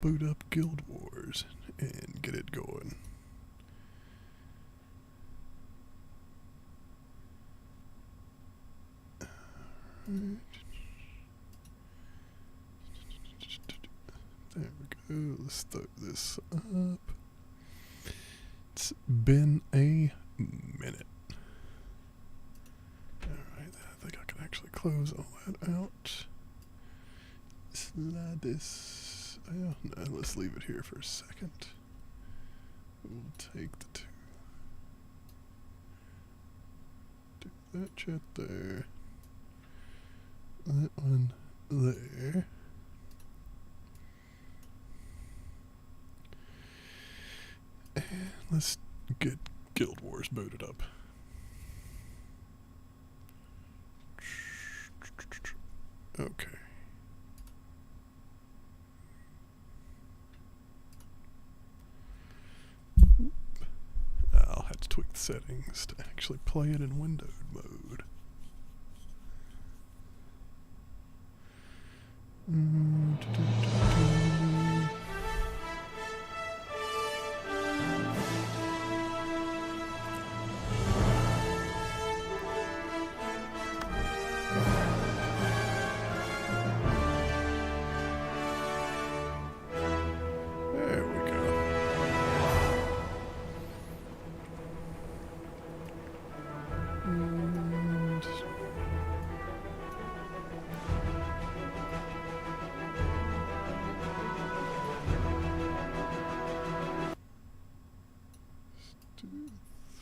boot up Guild Wars and get it going. There we go. Let's start this up. It's been a minute. Alright, I think I can actually close all that out. Slide this. Oh, no, let's leave it here for a second. We'll take the two. Do that chat there. That one there. And let's get Guild Wars booted up. Okay. I'll have to tweak the settings to actually play it in windowed mode. There we go. And do this.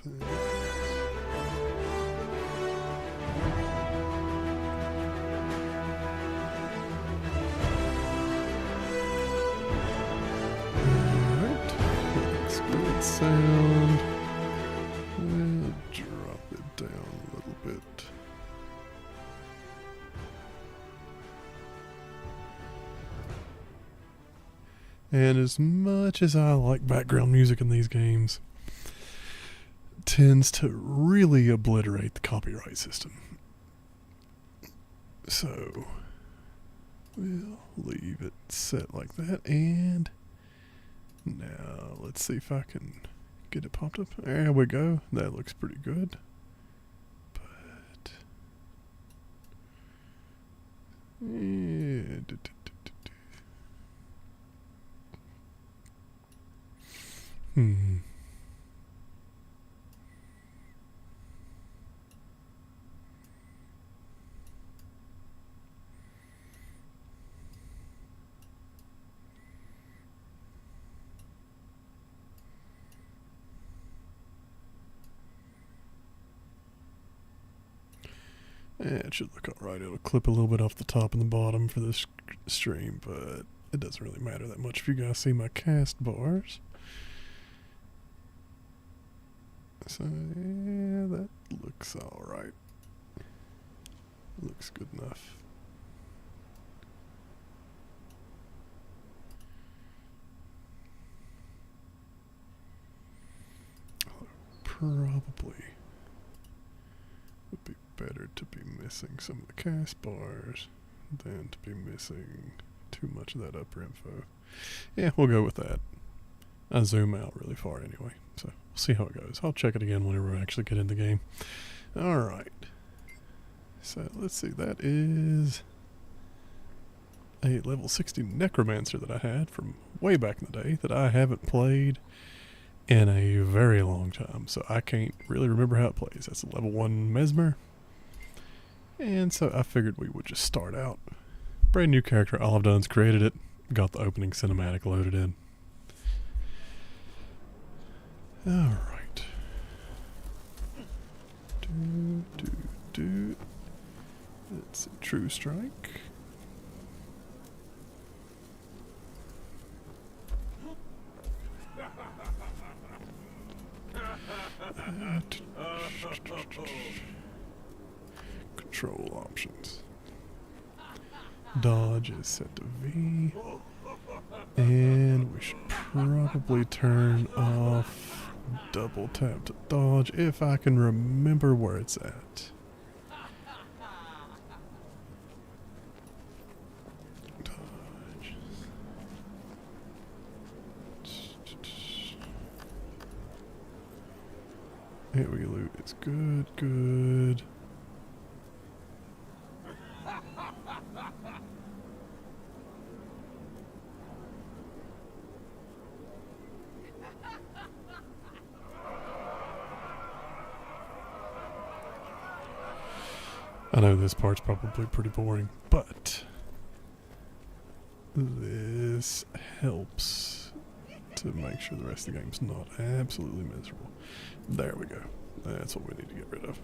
Alright, looks good sound. We'll drop it down a little bit. And as much as I like background music in these games, it tends to really obliterate the copyright system. So we'll leave it set like that, and now let's see if I can get it popped up. There we go. That looks pretty good. But yeah, it should look alright. It'll clip a little bit off the top and the bottom for this stream, but it doesn't really matter that much if you guys see my cast bars. So yeah, that looks alright. Looks good enough. Probably would be better to be missing some of the cast bars than to be missing too much of that upper info. Yeah, we'll go with that. I zoom out really far anyway, so we'll see how it goes. I'll check it again whenever I actually get in the game. Alright. So let's see, that is a level 60 Necromancer that I had from way back in the day that I haven't played in a very long time, so I can't really remember how it plays. That's a level 1 Mesmer. And so I figured we would just start out. Brand new character, all I've done is created it, got the opening cinematic loaded in. Alright. That's a True Strike. Control options. Dodge is set to V. And we should probably turn off double tap to dodge if I can remember where it's at. Dodge. Heavy loot is good, good. I know this part's probably pretty boring, but this helps to make sure the rest of the game's not absolutely miserable. There we go. That's what we need to get rid of.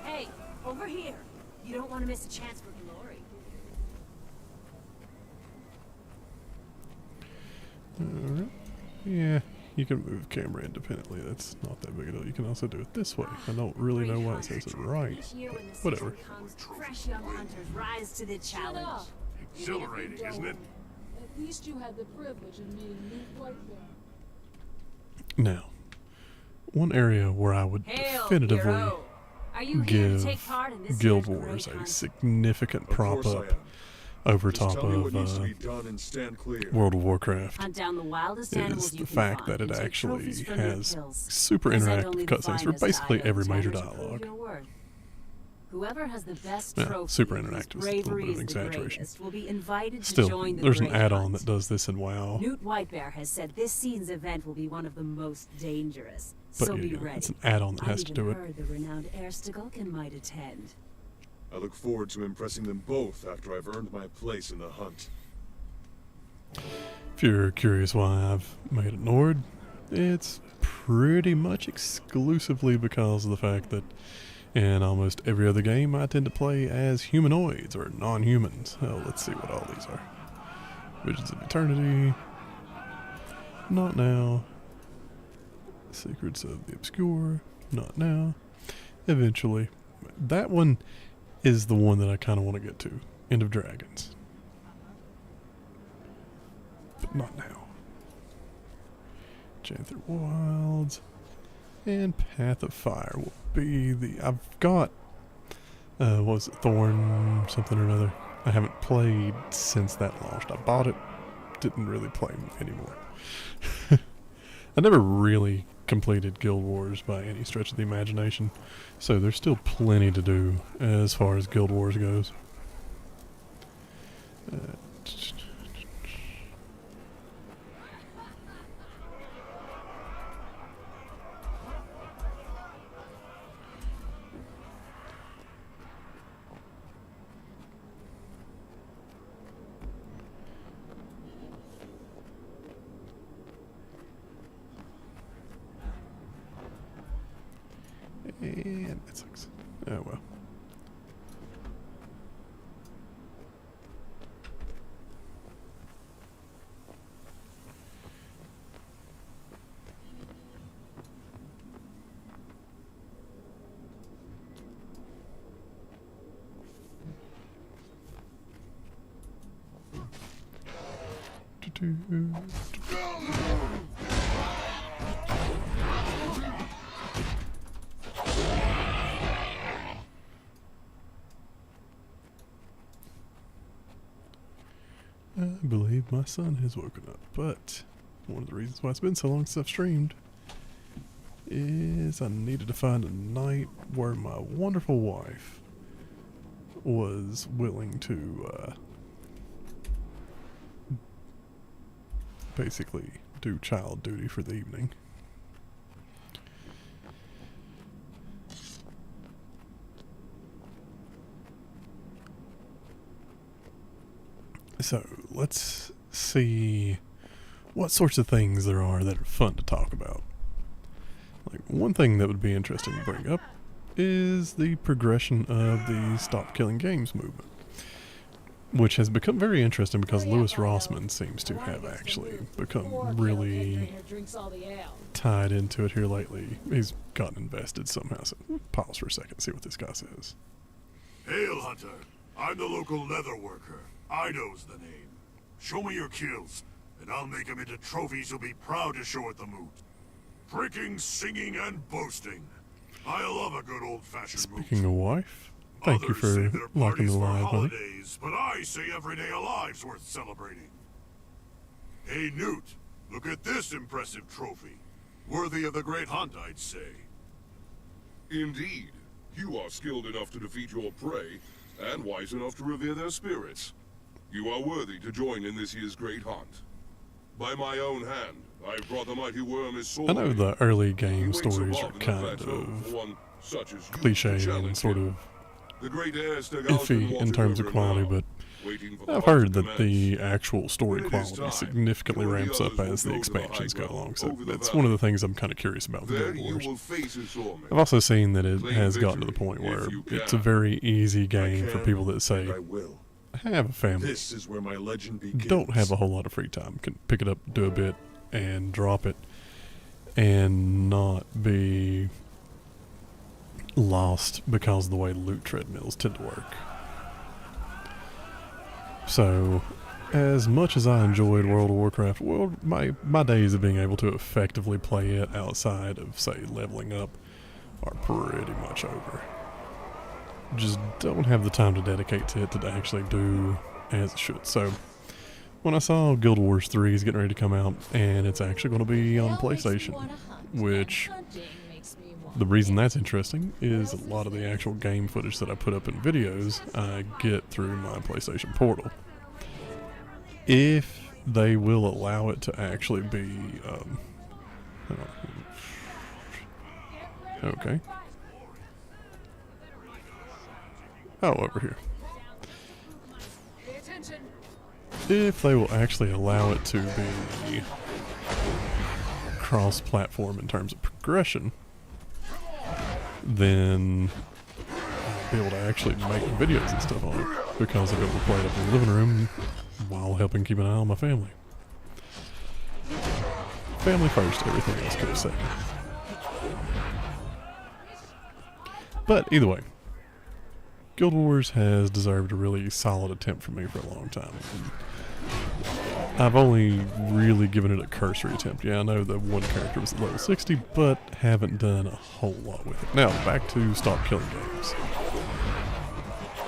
Hey, over here. You don't want to miss a chance for glory. Alright. Yeah, you can move camera independently. That's not that big a deal. You can also do it this way. I don't really know why it says it right. Each year when the Whatever. season comes, fresh young hunters rise to the challenge. Exhilarating, isn't it? At least you had the privilege of meeting Newt Whitebear. Now, one area where I would Hail, definitively hero. Are you here to give take part in this Guild year's great Wars a hunt? significant Of prop course up I am. over Just top tell me of what needs to be done and stand clear. World of Warcraft Hunt down the wildest is animals the you can fact find that it and take actually trophies from their has kills. super Present only interactive the cutscenes for finest basically every items major and to prove dialogue. your worth. Whoever has the best Yeah, trophy super and whose interactive is a little bravery bit of is an the exaggeration. greatest will be invited to Still, join the there's an great add-on hunt. that does this in WoW. Newt Whitebear has said this season's event will be one of the most dangerous. But So yeah, be yeah, ready. it's an add-on that I've has to do even it. heard the renowned Erstugulken might attend. I look forward to impressing them both after I've earned my place in the hunt. If you're curious why I've made it Nord, it's pretty much exclusively because of the fact that in almost every other game I tend to play as humanoids or non-humans. Hell, let's see what all these are. Visions of Eternity. Not now. Secrets of the Obscure. Not now. Eventually. That one is the one that I kind of want to get to. End of Dragons. But not now. Janther Wilds. And Path of Fire will be the... I've got... what was it? Thorn something or another. I haven't played since that launched. I bought it. Didn't really play anymore. I never really completed Guild Wars by any stretch of the imagination. So there's still plenty to do as far as Guild Wars goes. And that sucks. Oh well. I believe my son has woken up, but one of the reasons why it's been so long since I've streamed is I needed to find a night where my wonderful wife was willing to basically do child duty for the evening. So let's see what sorts of things there are that are fun to talk about. Like one thing that would be interesting to bring up is the progression of the Stop Killing Games movement, which has become very interesting because Lewis Rossman seems to have actually become really tied into it here lately. He's gotten invested somehow. So pause for a second, see what this guy says. Hail, Hunter. I'm the local leather worker. Ido's the name. Show me your kills, and I'll make them into trophies you'll be proud to show at the moot. Pricking, singing, and boasting. I love a good old-fashioned moot. Speaking of wife, Thank you Others for save their liking the parties for live, buddy. holidays, but I say every day alive's worth celebrating. Hey, Newt, look at this impressive trophy. Worthy of the great hunt, I'd say. Indeed. You are skilled enough to defeat your prey, and wise enough to revere their spirits. You are worthy to join in this year's great hunt. By my own hand, I've brought the mighty worm his sword. I know the early game You wait so stories are often the kind plateau of for one such as you cliche to and challenge sort him. of The great heir Stegaldrin iffy in watches terms of over quality, now, but waiting for the I've hunt heard to that the actual story When it is quality time, significantly you and the ramps up others as the will go to the expansions high go ground along, so over the that's valley. one of the things I'm kind of curious about with There Guild you Wars. will face his torment. I've also seen that it Claim has gotten to the victory point where if you it's a can. very easy I game for can, people that say, and I will. I have a family, This is where my legend begins. don't have a whole lot of free time, can pick it up, do a bit, and drop it, and not be lost because of the way loot treadmills tend to work. So, as much as I enjoyed World of Warcraft, my days of being able to effectively play it outside of, say, leveling up are pretty much over. Just don't have the time to dedicate to it to actually do as it should. So, when I saw Guild Wars 3 is getting ready to come out, and it's actually going to be on PlayStation, which the reason that's interesting is a lot of the actual game footage that I put up in videos I get through my PlayStation Portal. If they will allow it to actually be, okay. Oh, over here. If they will actually allow it to be cross-platform in terms of progression, then I'll be able to actually make videos and stuff on it, because I'll be able to play it up in the living room while helping keep an eye on my family. Family first, everything else goes second. But either way, Guild Wars has deserved a really solid attempt from me for a long time. And I've only really given it a cursory attempt. Yeah, I know the one character was at level 60, but haven't done a whole lot with it. Now, back to Stop Killing Games.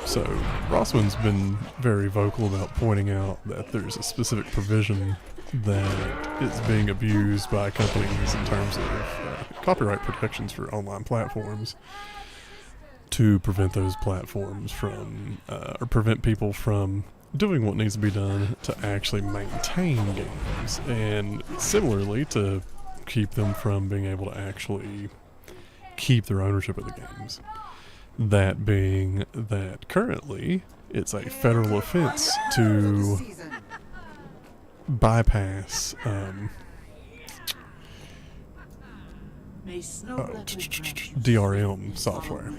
So, Rossman's been very vocal about pointing out that there's a specific provision that is being abused by companies in terms of copyright protections for online platforms to prevent those platforms from, or prevent people from doing what needs to be done to actually maintain games, and similarly to keep them from being able to actually keep their ownership of the games. That being that currently it's a federal offense to bypass DRM software,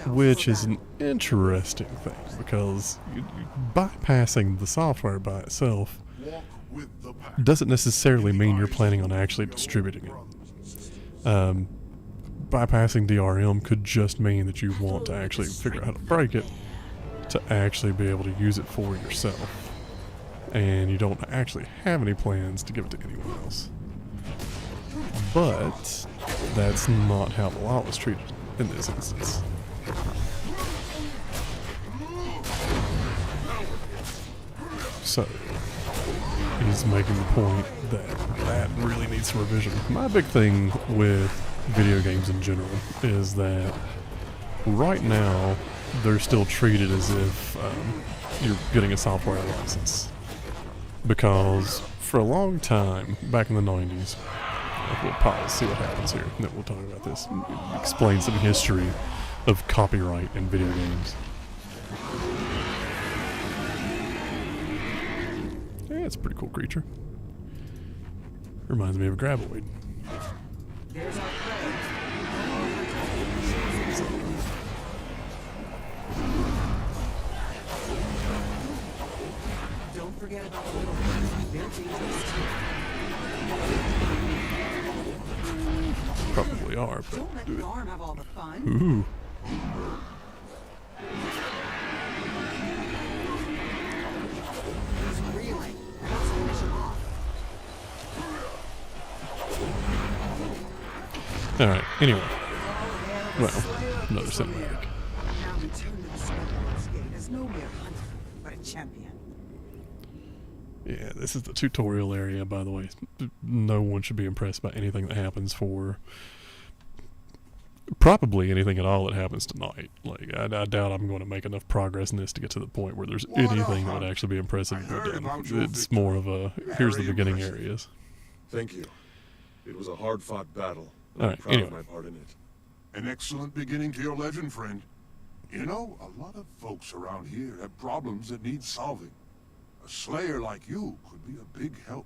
which is an interesting thing, because bypassing the software by itself Walk with the pack. doesn't necessarily mean you're planning on actually distributing it. Bypassing DRM could just mean that you want to actually figure out how to break it to actually be able to use it for yourself, and you don't actually have any plans to give it to anyone else. But that's not how the law was treated in this instance. So, he's making the point that that really needs some revision. My big thing with video games in general is that right now they're still treated as if you're getting a software license. Because for a long time, back in the 90s, we'll pause, see what happens here, and then we'll talk about this. Explain some history of copyright in video games. Yeah, it's a pretty cool creature. Reminds me of a graboid. There's our prey. Don't forget about the little ones. They're dangerous too. Probably are, but Don't let the arm have all the fun. ooh. He's reeling. Let's finish him off. Alright, anyway. Well, another cinematic. Now return to the Skyland's Gate as no mere hunter, but a champion. Yeah, this is the tutorial area, by the way. No one should be impressed by anything that happens for... probably anything at all that happens tonight. Like, I doubt I'm going to make enough progress in this to get to the point where there's anything that would actually be impressive to go down. It's more of a, here's the beginning areas. Thank you. It was a hard-fought battle. All I'm right, proud anyway. of my part in it. An excellent beginning to your legend, friend. You know, a lot of folks around here have problems that need solving. A slayer like you could be a big help.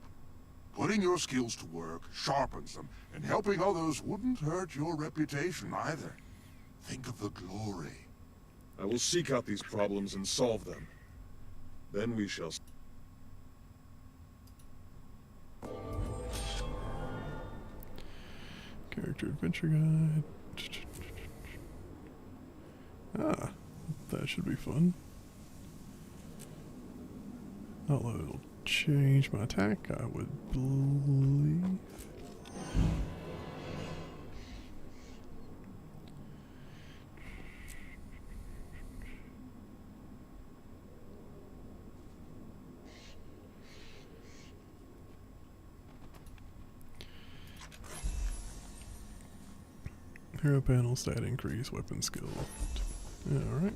Putting your skills to work sharpens them, and helping others wouldn't hurt your reputation either. Think of the glory. I will seek out these problems and solve them. Then we shall... Character adventure guide. Ah, that should be fun. Although it'll change my attack, I would believe. Hero panel, stat increase, weapon skill. Alright.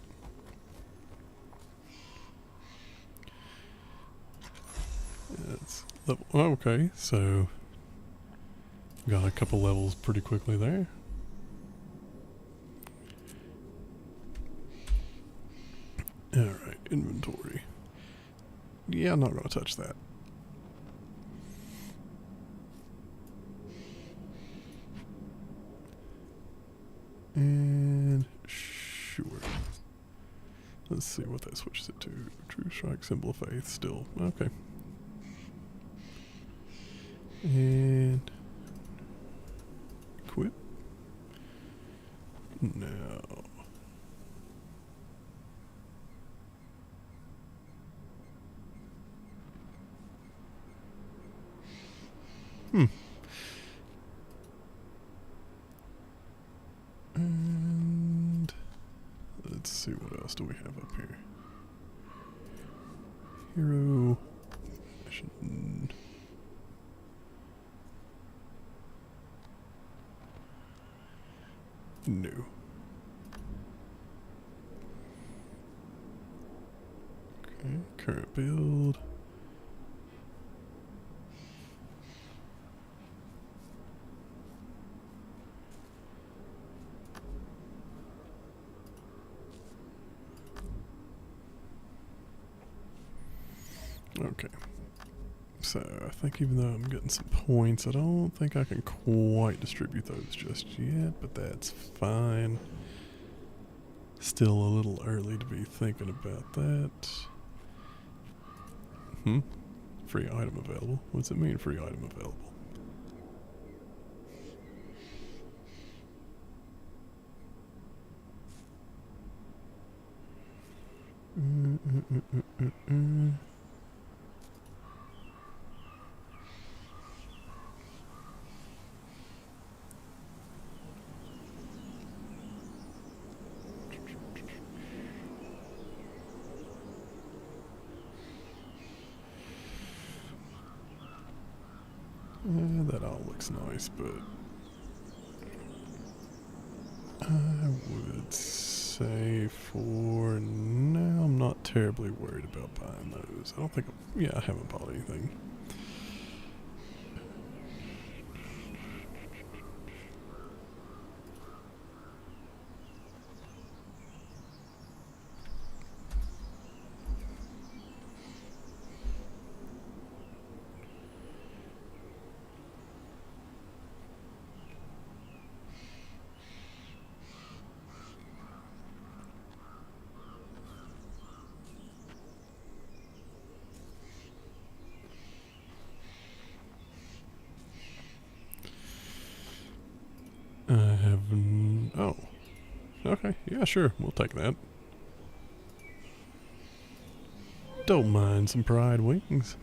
It's level. Oh, okay, so got a couple levels pretty quickly there. Alright, inventory. Yeah, I'm not going to touch that. And sure. Let's see what that switches it to. True Strike, Symbol of Faith, still. Okay. And equip. Now. And let's see, what else do we have up here? Hero mission. New. Okay, current build. Okay. So, I think even though I'm getting some points, I don't think I can quite distribute those just yet, but that's fine. Still a little early to be thinking about that. Free item available. What's it mean, free item available? That all looks nice, but I would say for now I'm not terribly worried about buying those. I don't think, I haven't bought anything. Oh. Okay, yeah, sure, we'll take that. Don't mind some Pride Wings.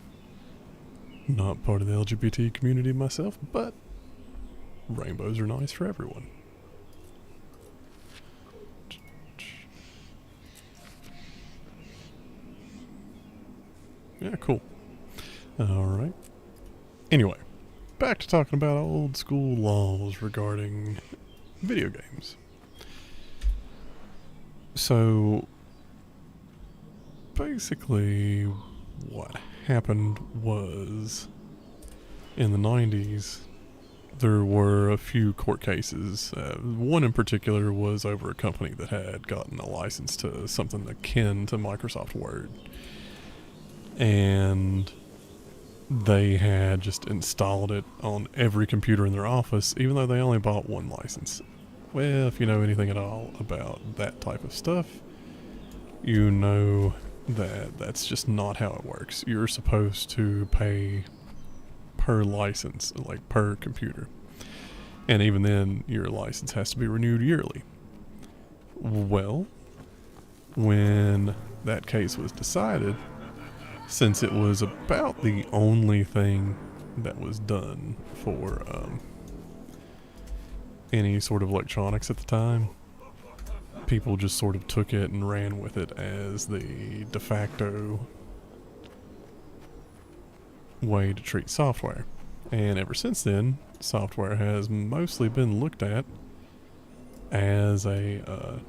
Not part of the LGBT community myself, but rainbows are nice for everyone. Yeah, cool. Alright. Anyway, back to talking about old school laws regarding video games. So, basically, what happened was, in the 90s, there were a few court cases. One in particular was over a company that had gotten a license to something akin to Microsoft Word. And they had just installed it on every computer in their office, even though they only bought one license. Well, if you know anything at all about that type of stuff, you know that that's just not how it works. You're supposed to pay per license, like per computer. And even then, your license has to be renewed yearly. Well, when that case was decided, since it was about the only thing that was done for any sort of electronics at the time, people just sort of took it and ran with it as the de facto way to treat software. And ever since then, software has mostly been looked at as a oh,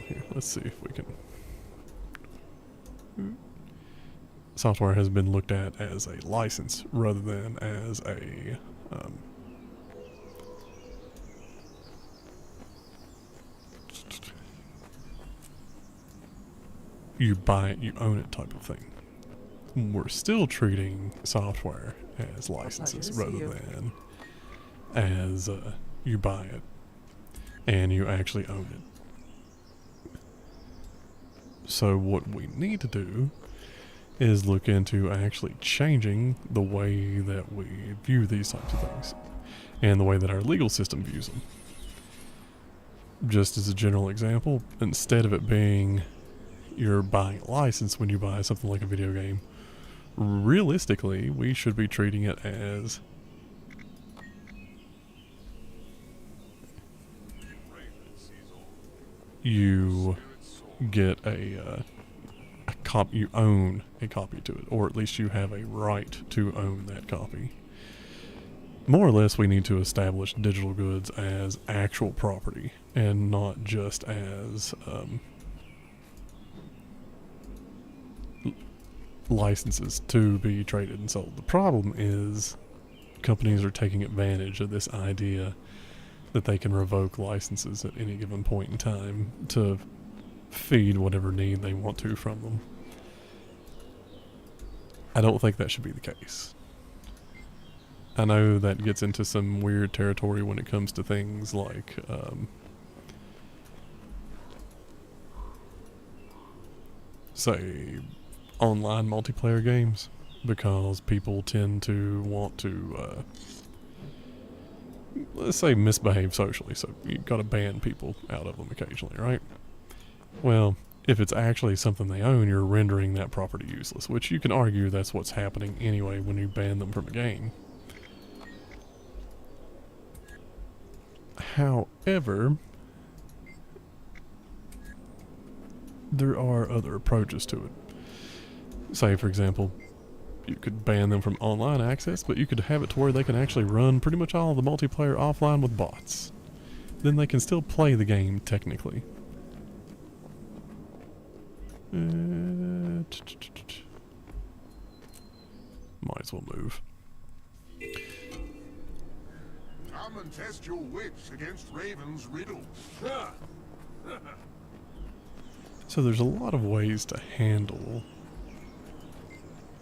here, let's see if we can. Software has been looked at as a license rather than as a you buy it, you own it type of thing. We're still treating software as licenses rather than as you buy it and you actually own it. So what we need to do is look into actually changing the way that we view these types of things and the way that our legal system views them. Just as a general example, instead of it being you're buying a license when you buy something like a video game, realistically, we should be treating it as you get a copy, you own a copy to it, or at least you have a right to own that copy. More or less, we need to establish digital goods as actual property and not just as licenses to be traded and sold. The problem is companies are taking advantage of this idea that they can revoke licenses at any given point in time to feed whatever need they want to from them. I don't think that should be the case. I know that gets into some weird territory when it comes to things like say online multiplayer games, because people tend to want to let's say misbehave socially, so you've got to ban people out of them occasionally, right? Well, if it's actually something they own, you're rendering that property useless, which you can argue that's what's happening anyway when you ban them from a game. However, there are other approaches to it. Say, for example, you could ban them from online access, but you could have it to where they can actually run pretty much all the multiplayer offline with bots. Then they can still play the game, technically. Might as well move. Come and test your wits against Raven's riddles. So there's a lot of ways to handle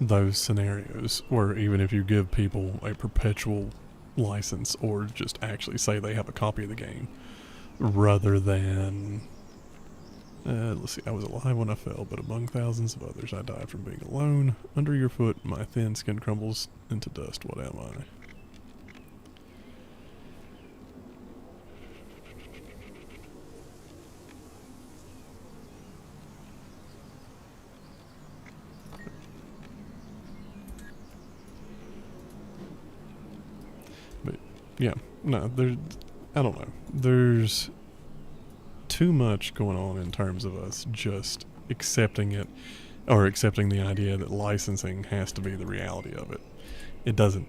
those scenarios where even if you give people a perpetual license or just actually say they have a copy of the game rather than let's see, I was alive when I fell, but among thousands of others I died from being alone. Under your foot my thin skin crumbles into dust. What am I? Yeah, no, I don't know. There's too much going on in terms of us just accepting it or accepting the idea that licensing has to be the reality of it. It doesn't.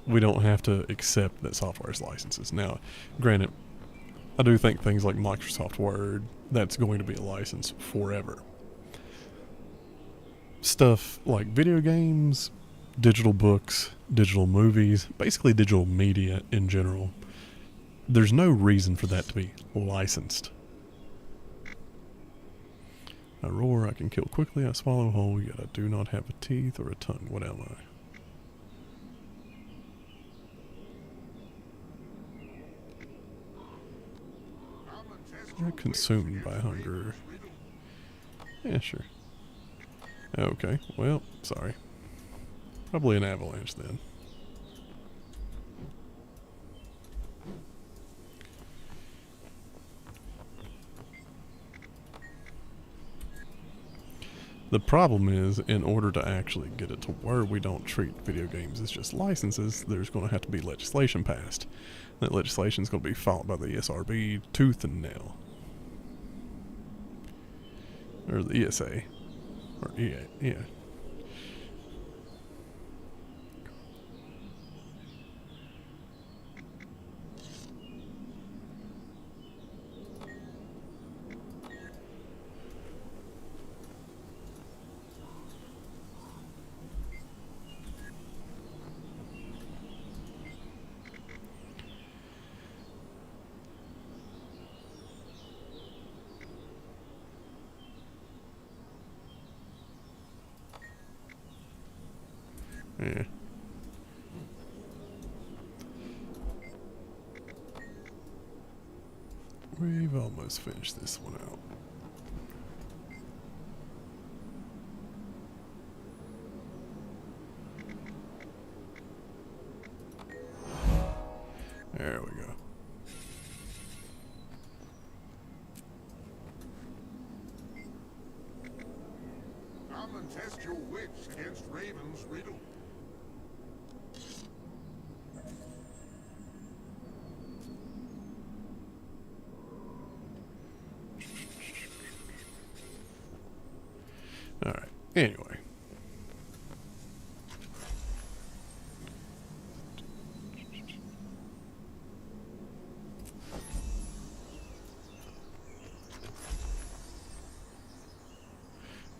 We don't have to accept that software is licenses. Now, granted, I do think things like Microsoft Word, that's going to be a license forever. Stuff like video games, digital books, digital movies, basically digital media in general, there's no reason for that to be licensed. I roar, I can kill quickly, I swallow whole, yet I do not have a teeth or a tongue. What am I? You're consumed by hunger. Yeah, sure. Okay, well, sorry. Probably an avalanche then. The problem is, in order to actually get it to where we don't treat video games as just licenses, there's going to have to be legislation passed. That legislation is going to be fought by the ESRB tooth and nail. Or the ESA. Or EA, yeah. Yeah. We've almost finished this one out. There we go. Come and test your wits against Raven's riddle. Alright, anyway.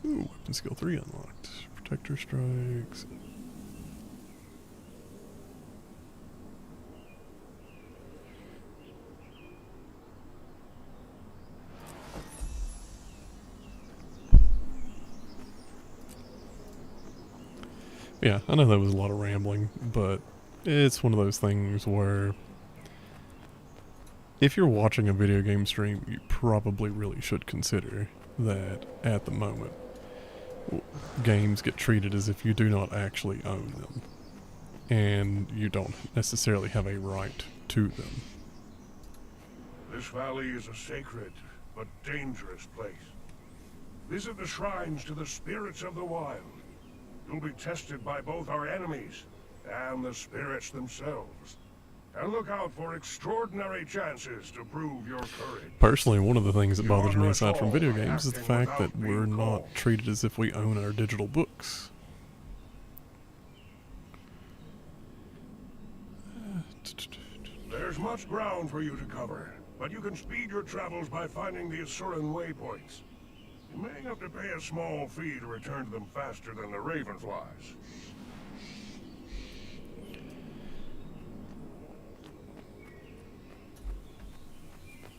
Ooh, weapon skill 3 unlocked. Protector strikes. Yeah, I know that was a lot of rambling, but it's one of those things where if you're watching a video game stream, you probably really should consider that at the moment games get treated as if you do not actually own them and you don't necessarily have a right to them. This valley is a sacred but dangerous place. Visit the shrines to the spirits of the wild. You'll be tested by both our enemies and the spirits themselves. And look out for extraordinary chances to prove your courage. Personally, one of the things that bothers me aside from video games is the fact that we're not treated as if we own our digital books. There's much ground for you to cover, but you can speed your travels by finding the Asuran waypoints. You may have to pay a small fee to return to them faster than the Ravenflies.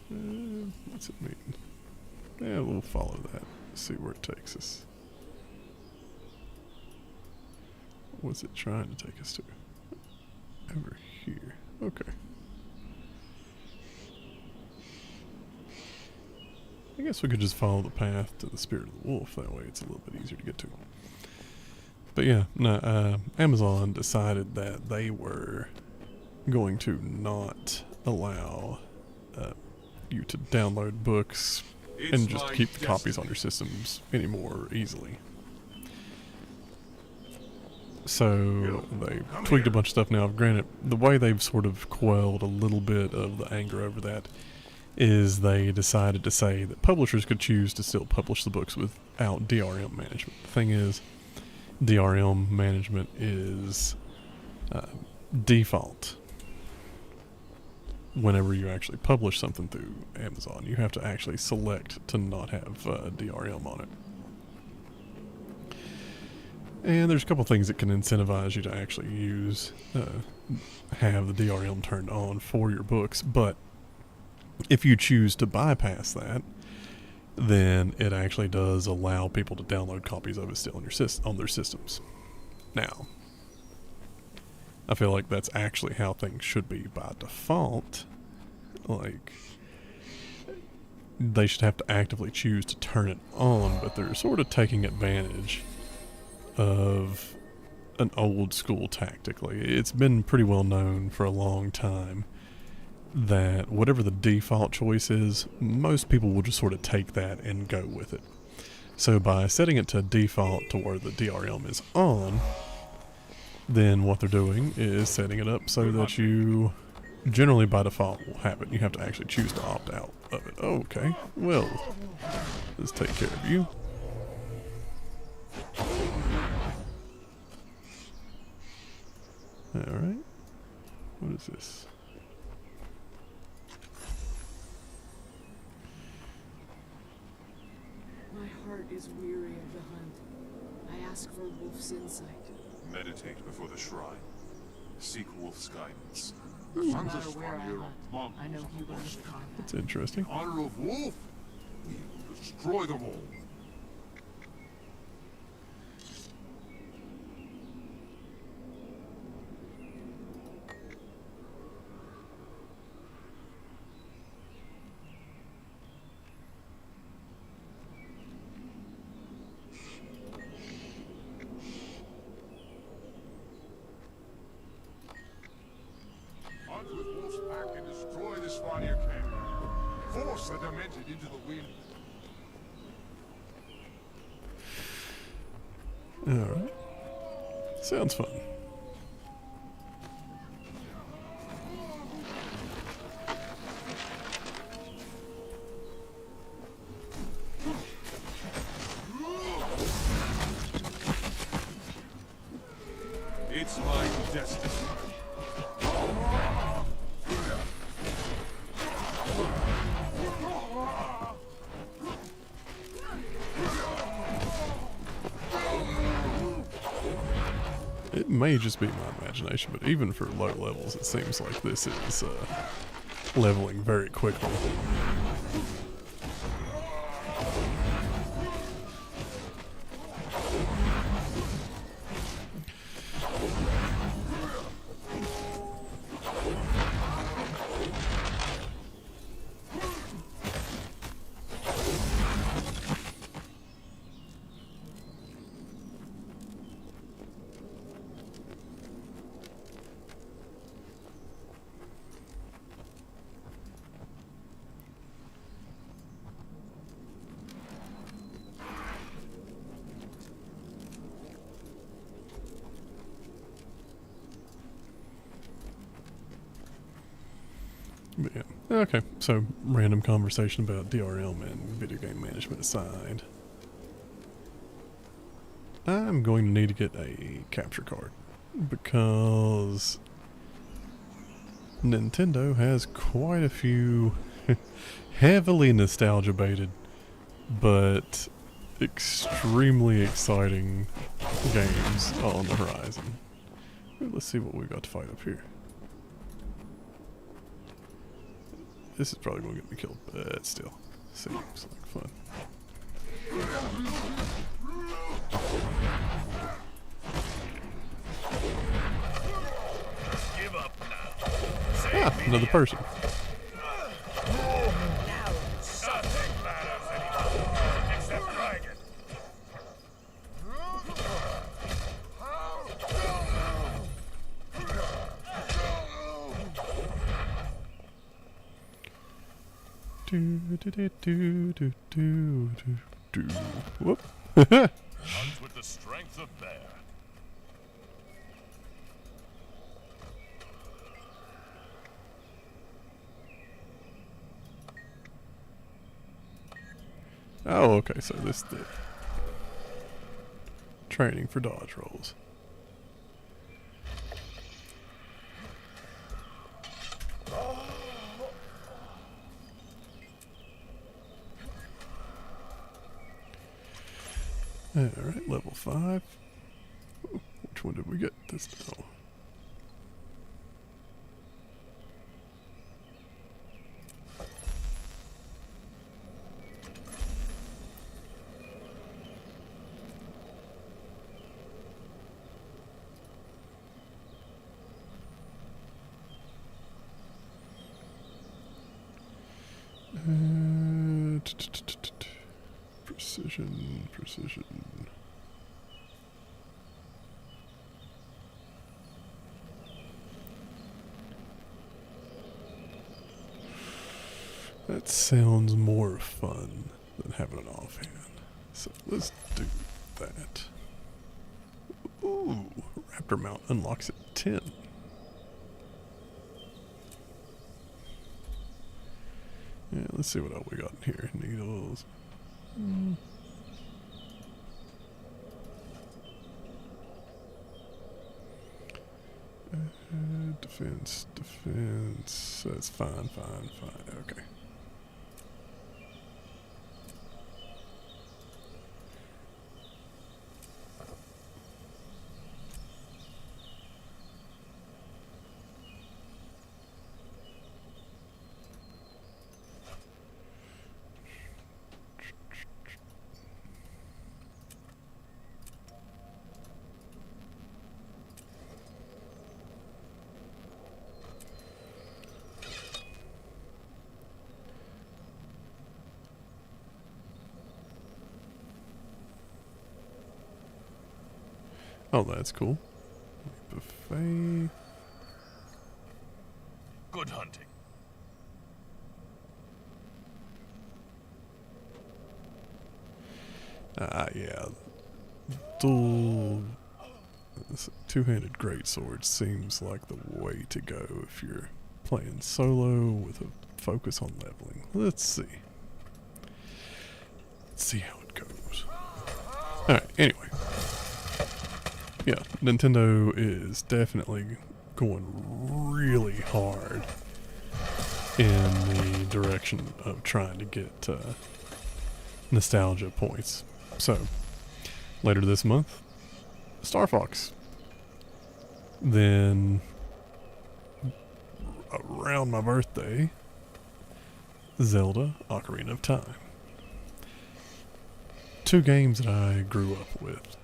What's it mean? Yeah, we'll follow that. See where it takes us. What's it trying to take us to? Over here. Okay. I guess we could just follow the path to the Spirit of the Wolf. That way it's a little bit easier to get to. But yeah, no, Amazon decided that they were going to not allow you to download books and just keep the copies on your systems anymore easily. So they tweaked a bunch of stuff now. Granted, the way they've sort of quelled a little bit of the anger over that is they decided to say that publishers could choose to still publish the books with out DRM management. The thing is, DRM management is default. Whenever you actually publish something through Amazon, you have to actually select to not have DRM on it. And there's a couple things that can incentivize you to actually have the DRM turned on for your books, but if you choose to bypass that, then it actually does allow people to download copies of it still on their systems. Now, I feel like that's actually how things should be by default. Like, they should have to actively choose to turn it on, but they're sort of taking advantage of an old school tactic. Like, it's been pretty well known for a long time that whatever the default choice is, most people will just sort of take that and go with it. So by setting it to default to where the DRM is on, then what they're doing is setting it up so that you generally by default will have it. You have to actually choose to opt out of it. Okay, well, let's take care of you. Alright, what is this? My heart is weary of the hunt. I ask for Wolf's insight. Meditate before the shrine. Seek Wolf's guidance. The No sons matter of where I Svanir hunt, monk I know he runs combat. That's interesting. in honor of Wolf. We will destroy them all. Hunt with Wolf's pack and destroy the Svanir camp. Force the Demented into the wind. Alright. Sounds fun. It's my destiny. It may just be my imagination, but even for low levels, it seems like this is leveling very quickly. But yeah. Okay, so random conversation about DRM and video game management aside. I'm going to need to get a capture card because Nintendo has quite a few heavily nostalgia baited but extremely exciting games on the horizon. Let's see what we've got to fight up here. This is probably going to get me killed, but still, seems like fun. Give up now. Ah, another person. Nothing matters anymore, except Dragon. Do do do do do do do do. Whoop. Hunt with the strength of bear. Oh, okay. So this training for dodge rolls. Alright, level 5. Ooh, which one did we get this now? Precision. That sounds more fun than having an offhand. So let's do that. Ooh, Raptor Mount unlocks at 10. Yeah, let's see what else we got in here. Needles. Defense. That's fine. Okay. Oh, that's cool. Buffet. Good hunting. Yeah. Dual two-handed greatsword seems like the way to go if you're playing solo with a focus on leveling. Let's see. Let's see how it goes. Alright, anyway. Yeah, Nintendo is definitely going really hard in the direction of trying to get nostalgia points. So, later this month, Star Fox. Then, around my birthday, Zelda Ocarina of Time. 2 games that I grew up with.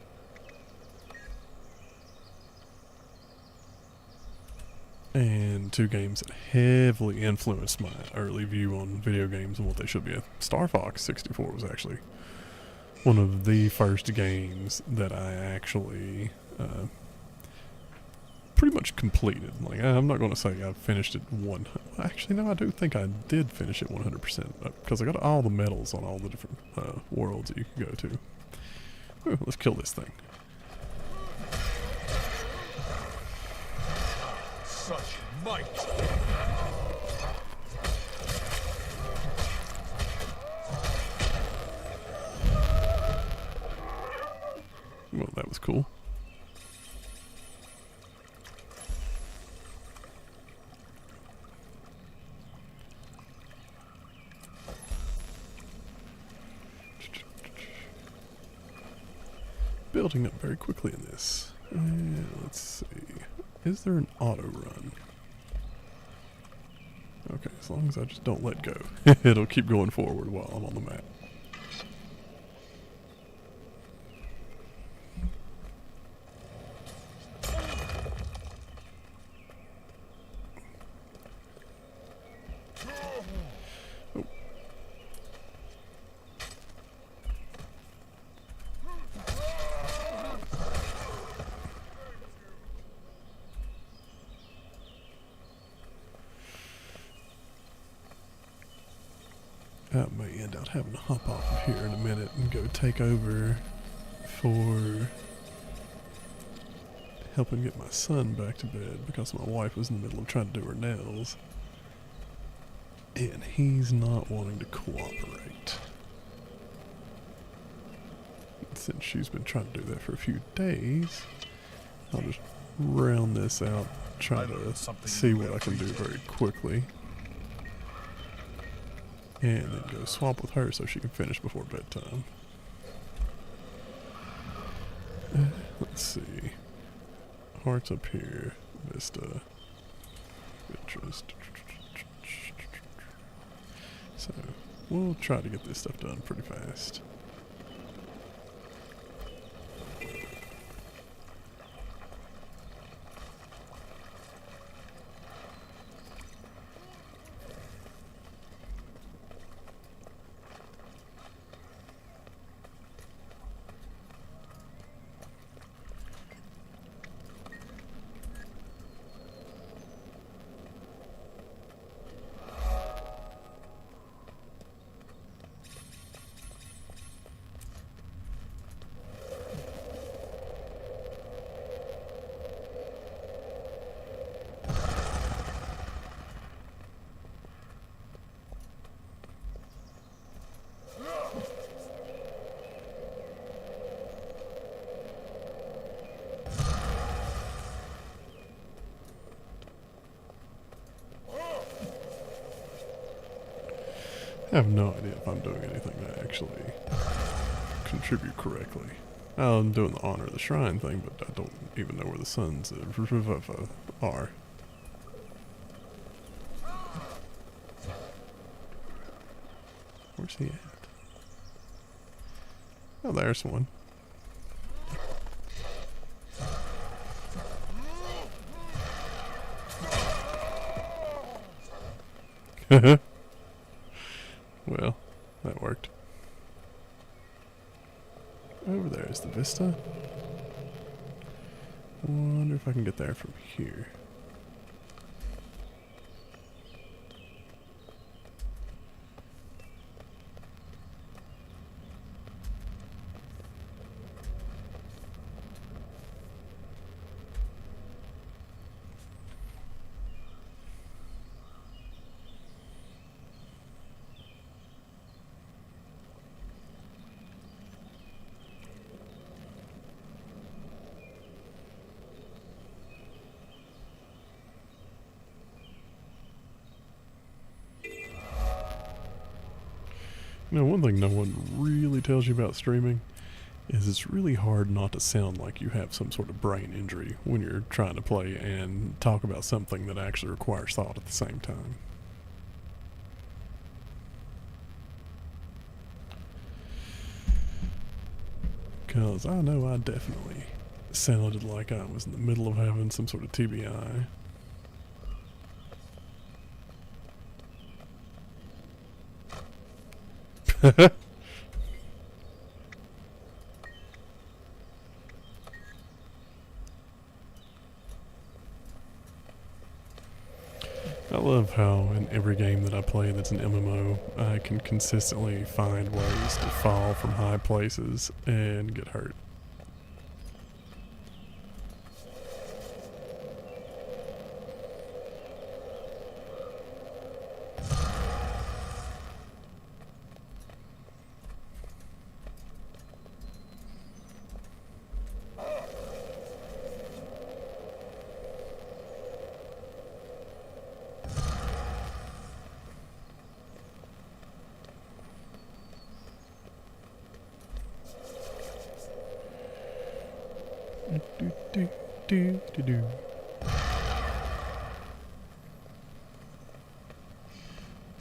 And 2 games that heavily influenced my early view on video games and what they should be. Star Fox 64 was actually one of the first games that I actually pretty much completed. Like, I'm not going to say I finished it Actually, no, I do think I did finish it 100% because I got all the medals on all the different worlds that you can go to. Ooh, let's kill this thing. Such might. Well, that was cool. Building up very quickly in this. Let's see. Is there an auto run? Okay, as long as I just don't let go, it'll keep going forward while I'm on the map. Oh. I may end up having to hop off of here in a minute and go take over for helping get my son back to bed because my wife was in the middle of trying to do her nails. And he's not wanting to cooperate. Let's since she's been trying to do that for a few days, I'll just round this out, try to see what I can do very quickly. And then go swap with her so she can finish before bedtime. Let's see. Hearts up here. Vista. Interest. So, we'll try to get this stuff done pretty fast. I have no idea if I'm doing anything to actually contribute correctly. I'm doing the honor of the shrine thing, but I don't even know where the sons are. Where's he at? Oh, there's one. Well, that worked. Over there is the vista. Wonder if I can get there from here. You know, one thing no one really tells you about streaming is it's really hard not to sound like you have some sort of brain injury when you're trying to play and talk about something that actually requires thought at the same time. Because I know I definitely sounded like I was in the middle of having some sort of TBI. I love how in every game that I play that's an MMO, I can consistently find ways to fall from high places and get hurt.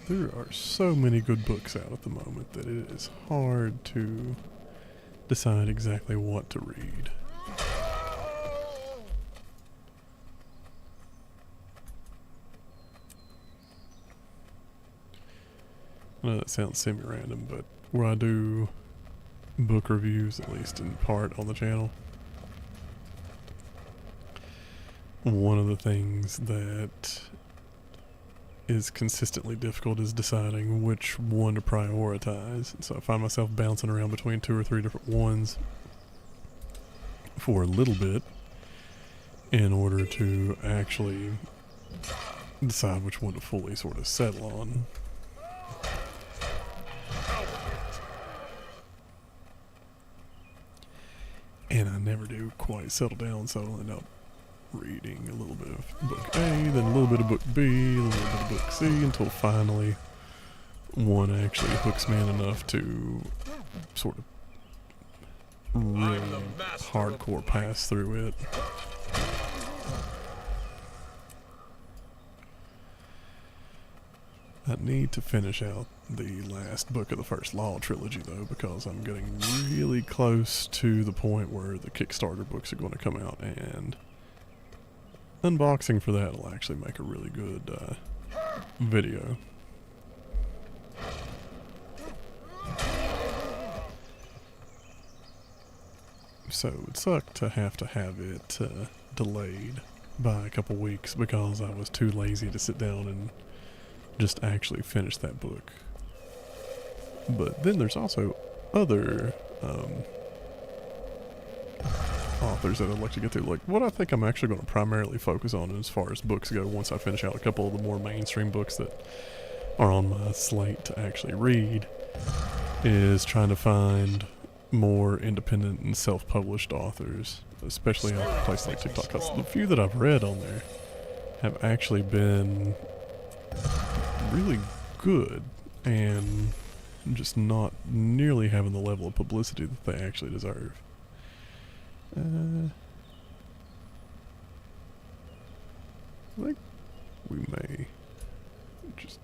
There are so many good books out at the moment that it is hard to decide exactly what to read. I know that sounds semi-random, but where I do book reviews, at least in part on the channel, one of the things that is consistently difficult is deciding which one to prioritize. So I find myself bouncing around between 2 or 3 different ones for a little bit in order to actually decide which one to fully sort of settle on. And I never do quite settle down, so I'll end up reading a little bit of book A, then a little bit of book B, then a little bit of book C, until finally one actually hooks me in enough to sort of really hardcore pass through it. I need to finish out the last book of the First Law trilogy, though, because I'm getting really close to the point where the Kickstarter books are going to come out, and unboxing for that will actually make a really good video. So it would suck to have it delayed by a couple weeks because I was too lazy to sit down and just actually finish that book. But then there's also other authors that I'd like to get to. Like, what I think I'm actually going to primarily focus on as far as books go once I finish out a couple of the more mainstream books that are on my slate to actually read is trying to find more independent and self-published authors, especially on a place like TikTok, because the few that I've read on there have actually been really good and just not nearly having the level of publicity that they actually deserve. I think we may just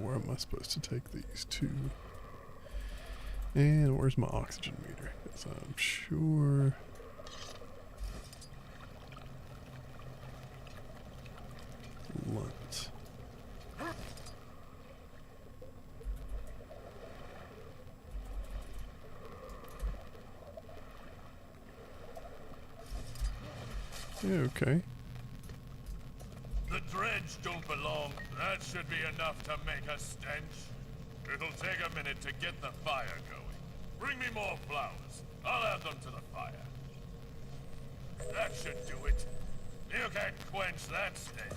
where am I supposed to take these to? And where's my oxygen meter? Because I'm sure... Lunt. Yeah, okay. The dredge don't belong. That should be enough to make a stench. It'll take a minute to get the fire going. Bring me more flowers. I'll add them to the fire. That should do it. You can't quench that stench.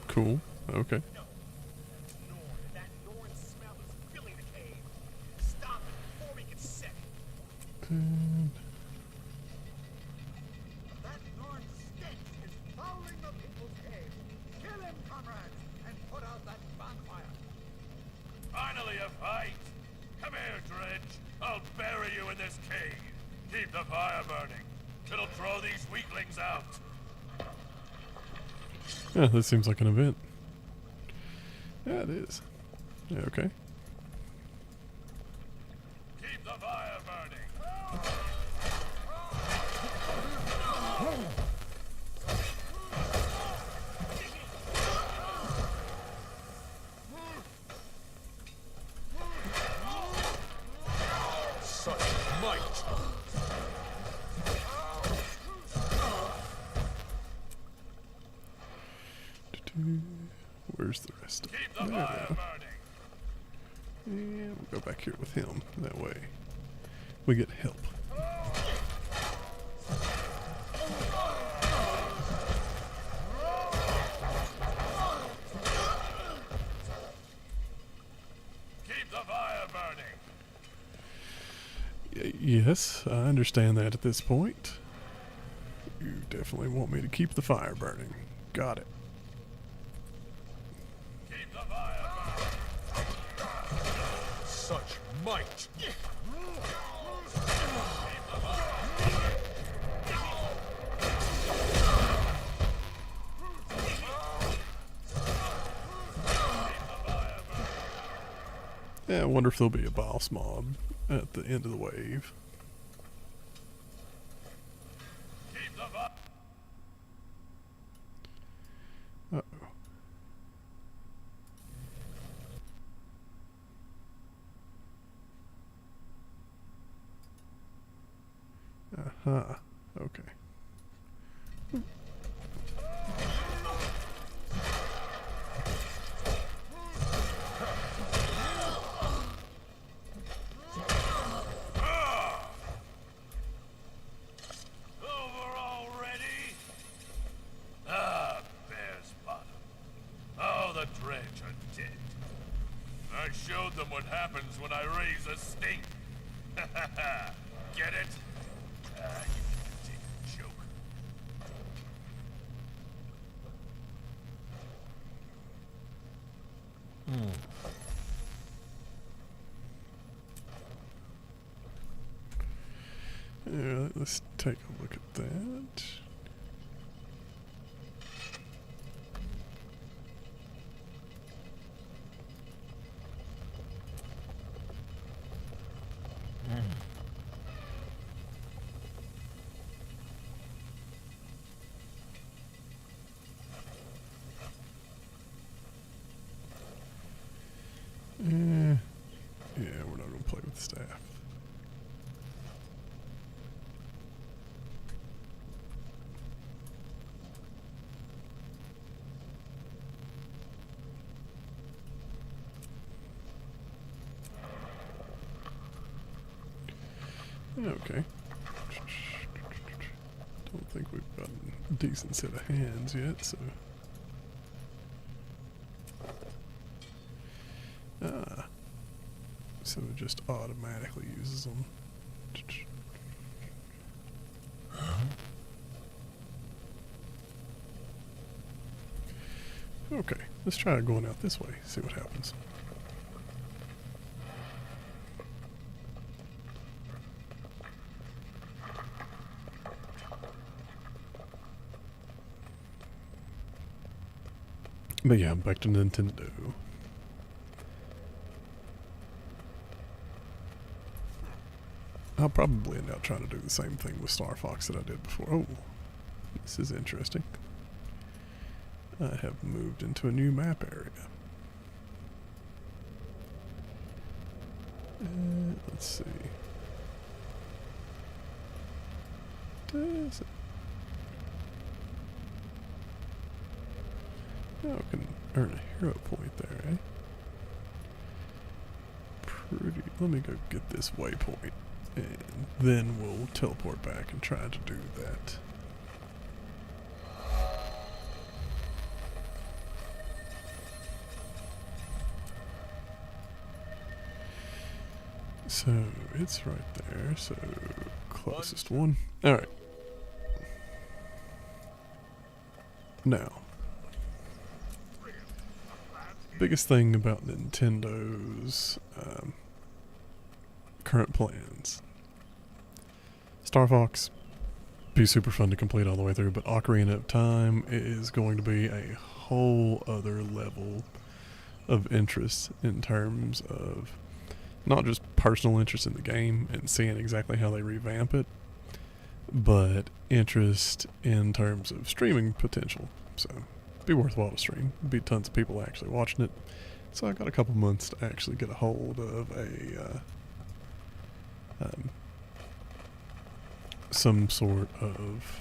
Cool. Okay. And that Norn stench is fouling the people's cave. Kill him, comrades, and put out that bonfire. Finally a fight. Come here, Dredge. I'll bury you in this cave. Keep the fire burning. It'll throw these weaklings out. yeah, this seems like an event. Yeah, it is. Yeah, okay. Keep the fire burning. Such might! Where's the rest of Keep the fire burning. And we'll go back here with him. That way we get help. Yes, I understand that at this point. You definitely want me to keep the fire burning. Got it. Keep the fire burning. Such might! Yeah, I wonder if there'll be a boss mob at the end of the wave. Keep the fire. Uh-oh. Uh-huh. Okay. Over already? Ah, Bear's Bottom. Oh, the dredge are dead. I showed them what happens when I raise a stink. Get it? You can take a joke. Yeah, let's take a look at that. Yeah, we're not going to play with the staff. Okay. Don't think we've got a decent set of hands yet, so... Ah. So it just automatically uses them. Okay, let's try going out this way, see what happens. But yeah, back to Nintendo. I'll probably end up trying to do the same thing with Star Fox that I did before. Oh, this is interesting. I have moved into a new map area. Let's see. Does it? Oh, I can earn a hero point there, eh? Pretty. Let me go get this waypoint, and then we'll teleport back and try to do that. So it's right there. So closest one. All right. Now, biggest thing about Nintendo's current plans. Star Fox, be super fun to complete all the way through, but Ocarina of Time is going to be a whole other level of interest in terms of not just personal interest in the game and seeing exactly how they revamp it, but interest in terms of streaming potential. So, be worthwhile to stream. Be tons of people actually watching it. So I got a couple months to actually get a hold of a some sort of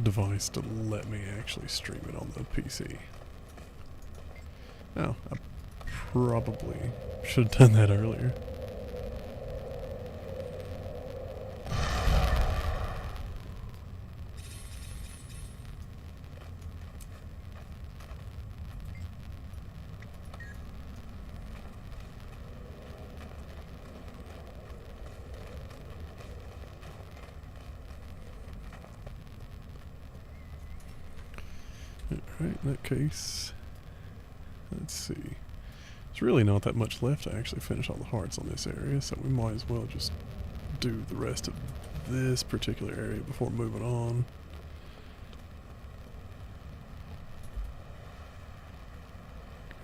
device to let me actually stream it on the PC. Now, I probably should have done that earlier. Alright, in that case, let's see. There's really not that much left to actually finish all the hearts on this area, so we might as well just do the rest of this particular area before moving on.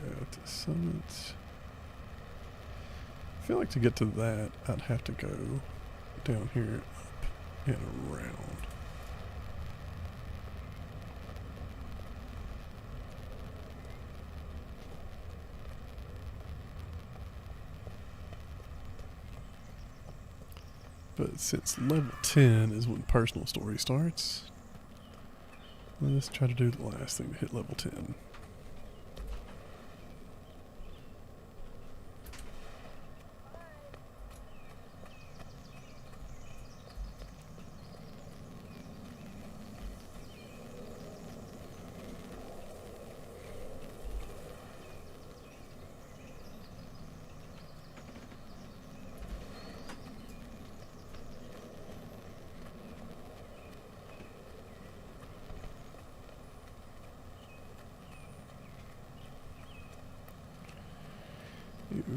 Go to summits. I feel like to get to that, I'd have to go down here, up and around. But since level 10 is when personal story starts, let's try to do the last thing to hit level 10.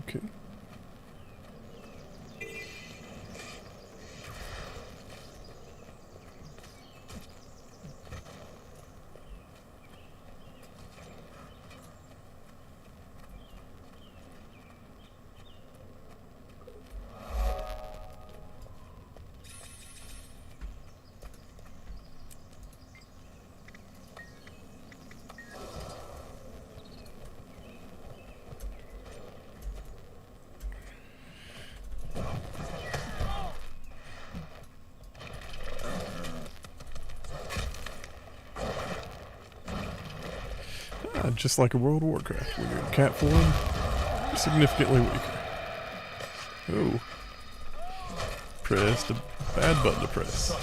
Okay. Just like a World of Warcraft, when you're in cat form, you're significantly weaker. Oh. Pressed a bad button to press.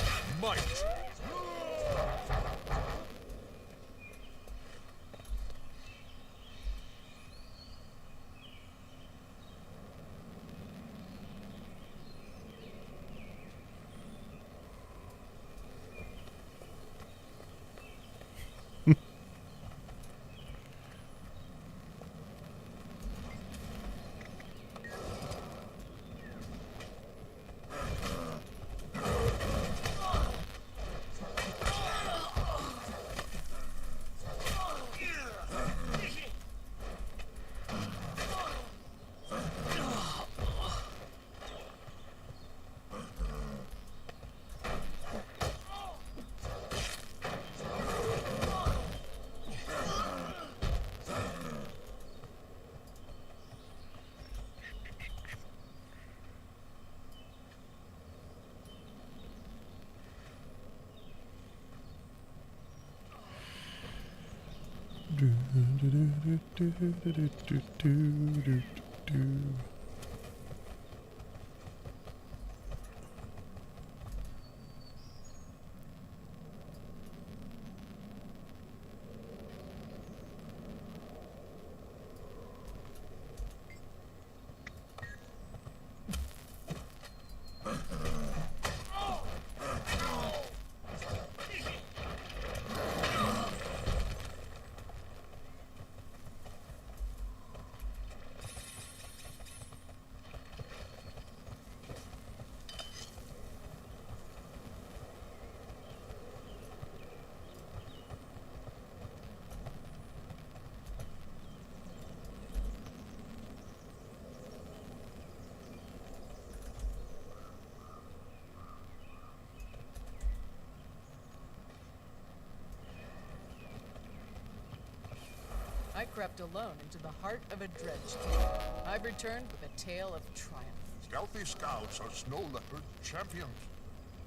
I crept alone into the heart of a dredge cave. I've returned with a tale of triumph. Stealthy scouts are Snow Leopard champions.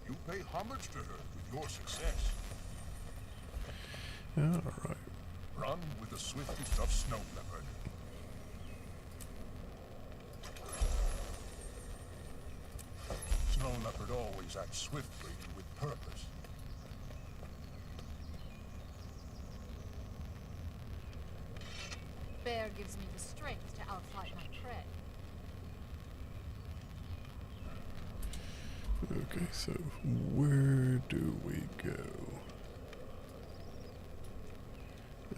You pay homage to her with your success. Alright. Run with the swiftest of Snow Leopard. Snow Leopard always acts swiftly and with purpose. Bear gives me the strength to outfight my prey. Okay, so where do we go?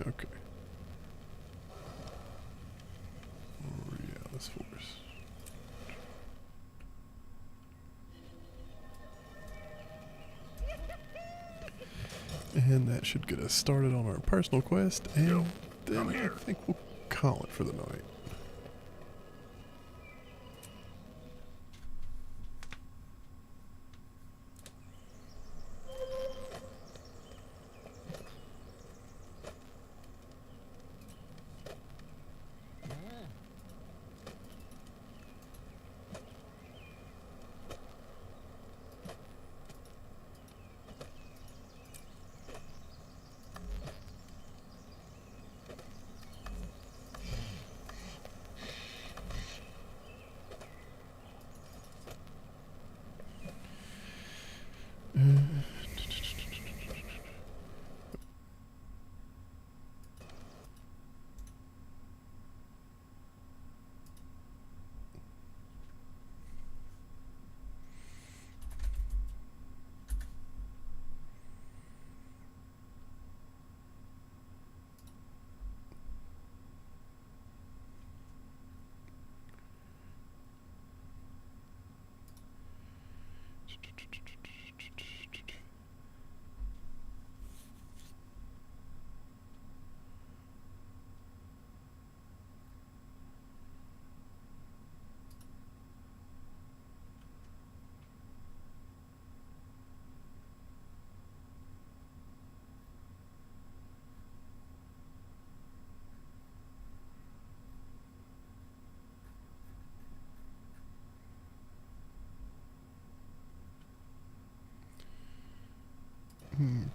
Okay. Realis Force. And that should get us started on our personal quest, and then I think we'll call it for the night.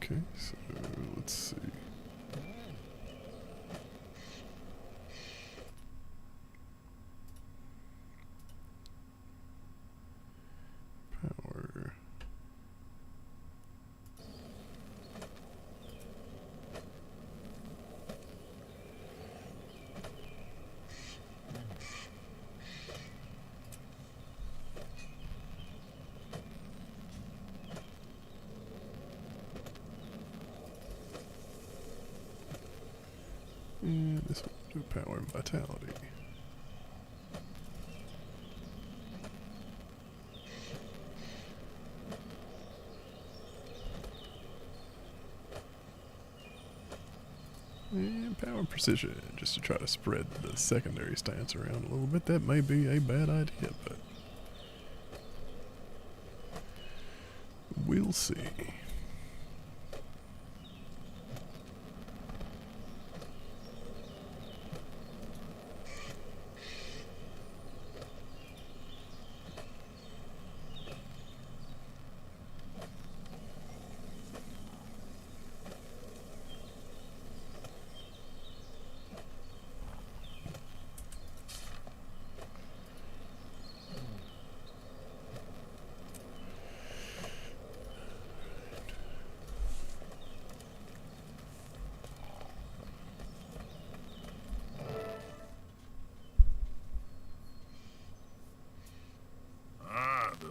Okay, so let's see. Power. And this will do power and vitality. And power and precision, just to try to spread the secondary stance around a little bit. That may be a bad idea, but we'll see.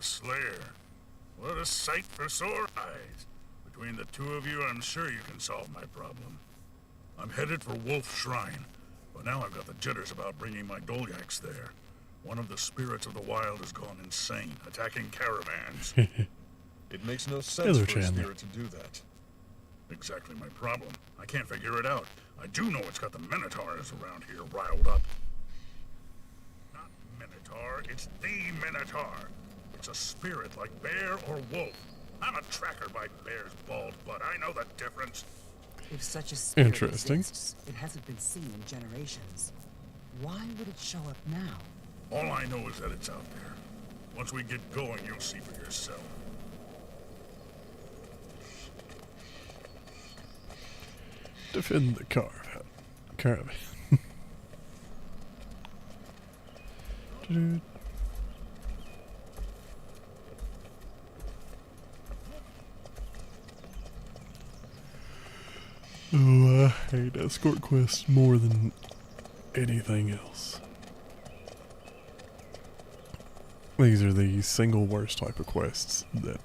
Slayer. What a sight for sore eyes. Between the two of you, I'm sure you can solve my problem. I'm headed for Wolf Shrine, but now I've got the jitters about bringing my Dolyaks there. One of the spirits of the wild has gone insane, attacking caravans. It makes no sense for a spirit to do that. Exactly my problem. I can't figure it out. I do know it's got the Minotaurs around here riled up. Not Minotaur, it's the Minotaur. It's a spirit like bear or wolf. I'm a tracker by bear's bald butt. I know the difference. If such a spirit Interesting. exists, it hasn't been seen in generations. Why would it show up now? All I know is that it's out there. Once we get going, you'll see for yourself. Defend the caravan. Oh, I hate escort quests more than anything else. These are the single worst type of quests that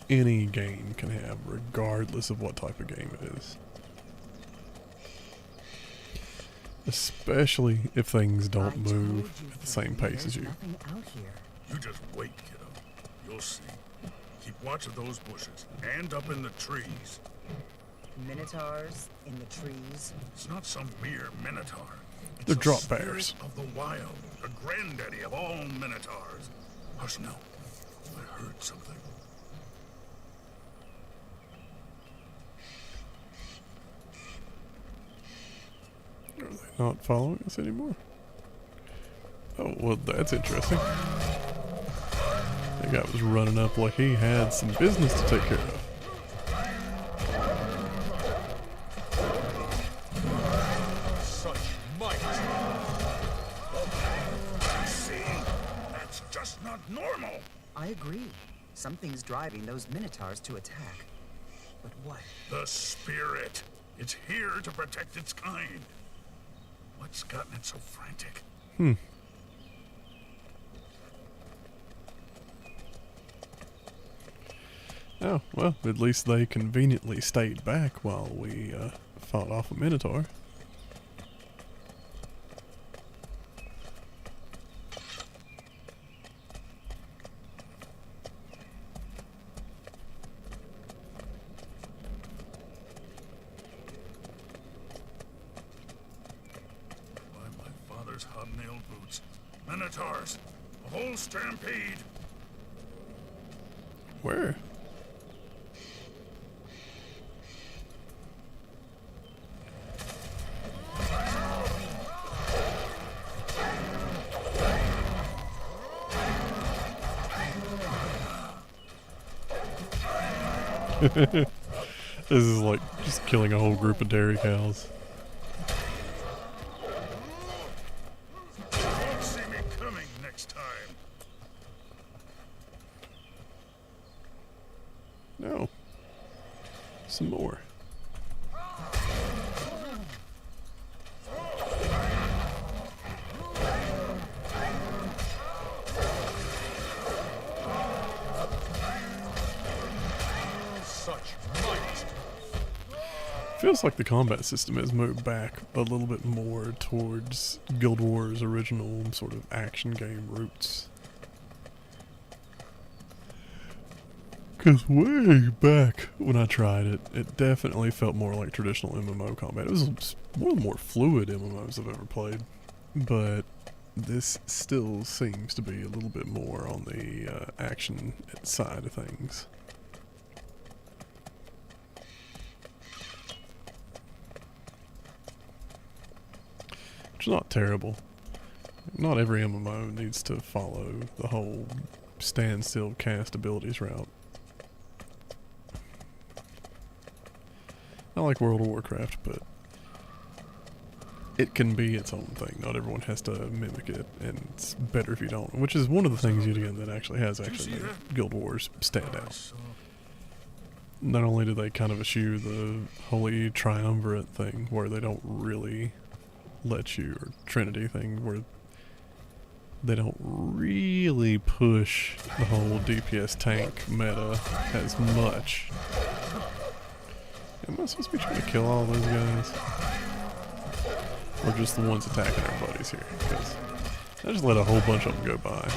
any game can have, regardless of what type of game it is. Especially if things don't I move told you, at the same Freddy, pace as there's you. nothing out here. You just wait, kiddo. You'll see. Keep watch of those bushes, and up in the trees. Minotaurs in the trees. It's not some mere minotaur. It's They're the drop spirit bears. of the wild, the granddaddy of all minotaurs. Hush now. I heard something. Are they not following us anymore? Oh, well, that's interesting. That guy was running up like he had some business to take care of. Such might. See? That's just not normal. I agree. Something's driving those minotaurs to attack. But what? The spirit. It's here to protect its kind. What's gotten it so frantic? Oh, well, at least they conveniently stayed back while we fought off a Minotaur. By my father's hobnailed boots. Minotaurs! A whole stampede! Where? This is like just killing a whole group of dairy cows. Won't see me coming next time. No. Some more. Feels like the combat system has moved back a little bit more towards Guild Wars' original sort of action game roots. Because way back when I tried it, it definitely felt more like traditional MMO combat. It was one of the more fluid MMOs I've ever played. But this still seems to be a little bit more on the action side of things. Which is not terrible. Not every MMO needs to follow the whole stand still cast abilities route. I like World of Warcraft, but it can be its own thing. Not everyone has to mimic it, and it's better if you don't. Which is one of the things, yet again, that actually made Guild Wars stand out. Not only do they kind of eschew the holy triumvirate thing, where they don't really let you, or Trinity thing, where they don't really push the whole DPS tank meta as much. Am I supposed to be trying to kill all those guys? Or just the ones attacking our buddies here? Because I just let a whole bunch of them go by.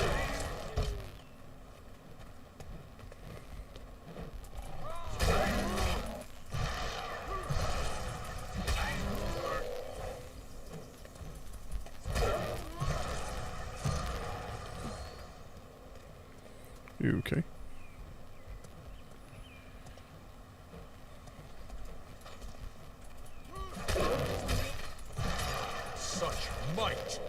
You okay? Such might!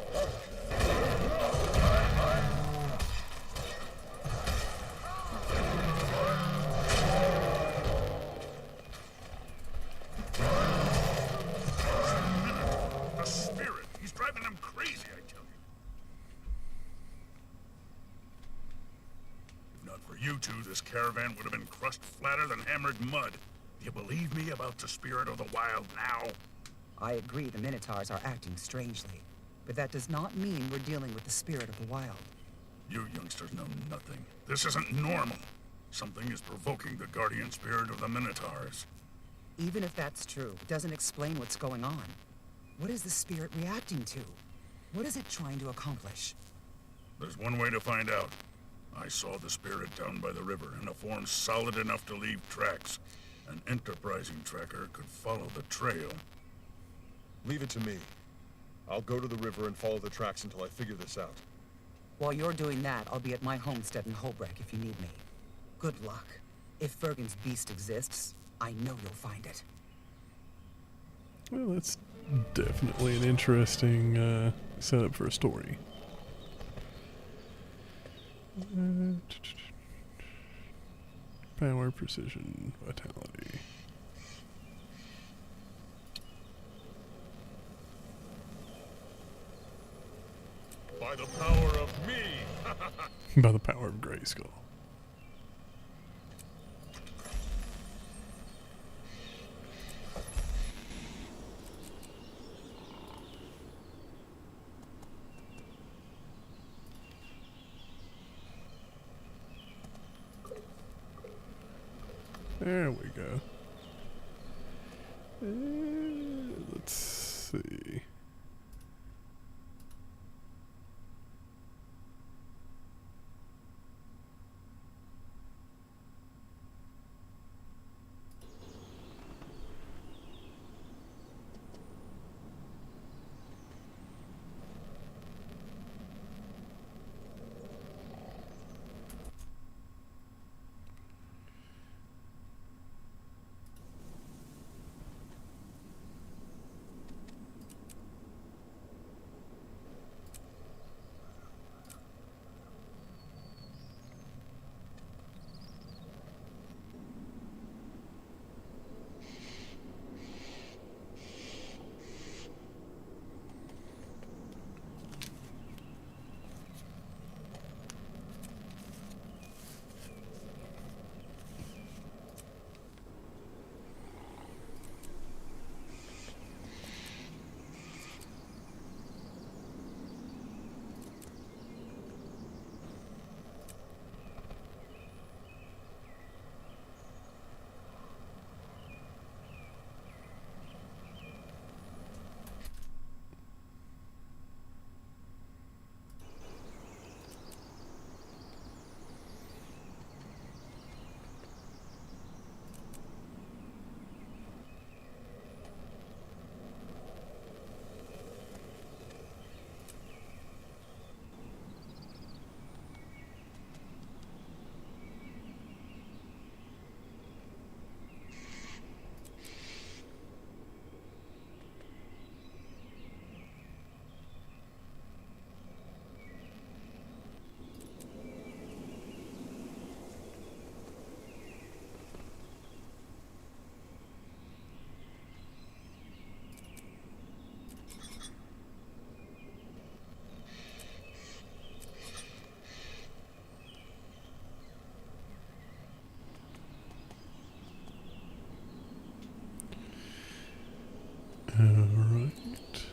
The spirit! He's driving them crazy, I tell you. If not for you two, this caravan would have been crushed flatter than hammered mud. Do you believe me about the spirit of the wild now? I agree the Minotaurs are acting strangely, but that does not mean we're dealing with the spirit of the wild. You youngsters know nothing. This isn't normal. Something is provoking the guardian spirit of the Minotaurs. Even if that's true, it doesn't explain what's going on. What is the spirit reacting to? What is it trying to accomplish? There's one way to find out. I saw the spirit down by the river in a form solid enough to leave tracks. An enterprising tracker could follow the trail. Leave it to me. I'll go to the river and follow the tracks until I figure this out. While you're doing that, I'll be at my homestead in Holbreck if you need me. Good luck. If Vergen's beast exists, I know you'll find it. Well, that's definitely an interesting setup for a story. Power, precision, vitality. By the power of me! By the power of Grayskull. There we go. Let's see. Alright.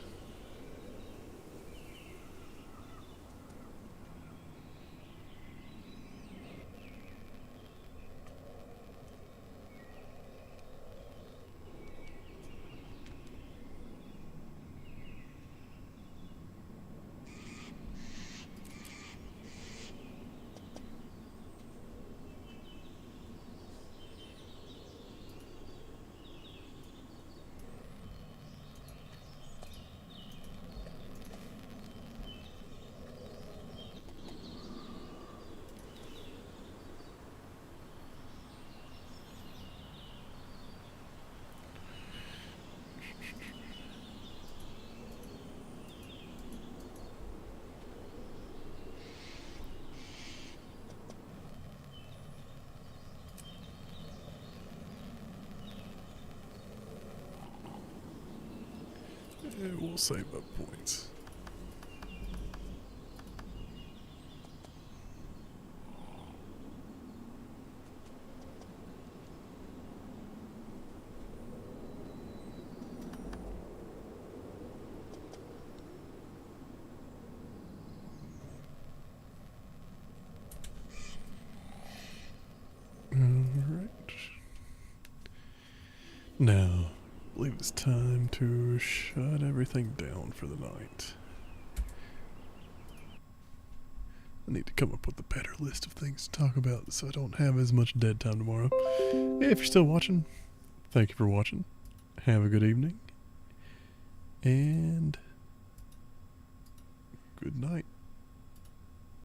We'll save up points. Alright. Now, believe it's time to shut everything down for the night. I need to come up with a better list of things to talk about so I don't have as much dead time tomorrow. If you're still watching, thank you for watching. Have a good evening. And good night.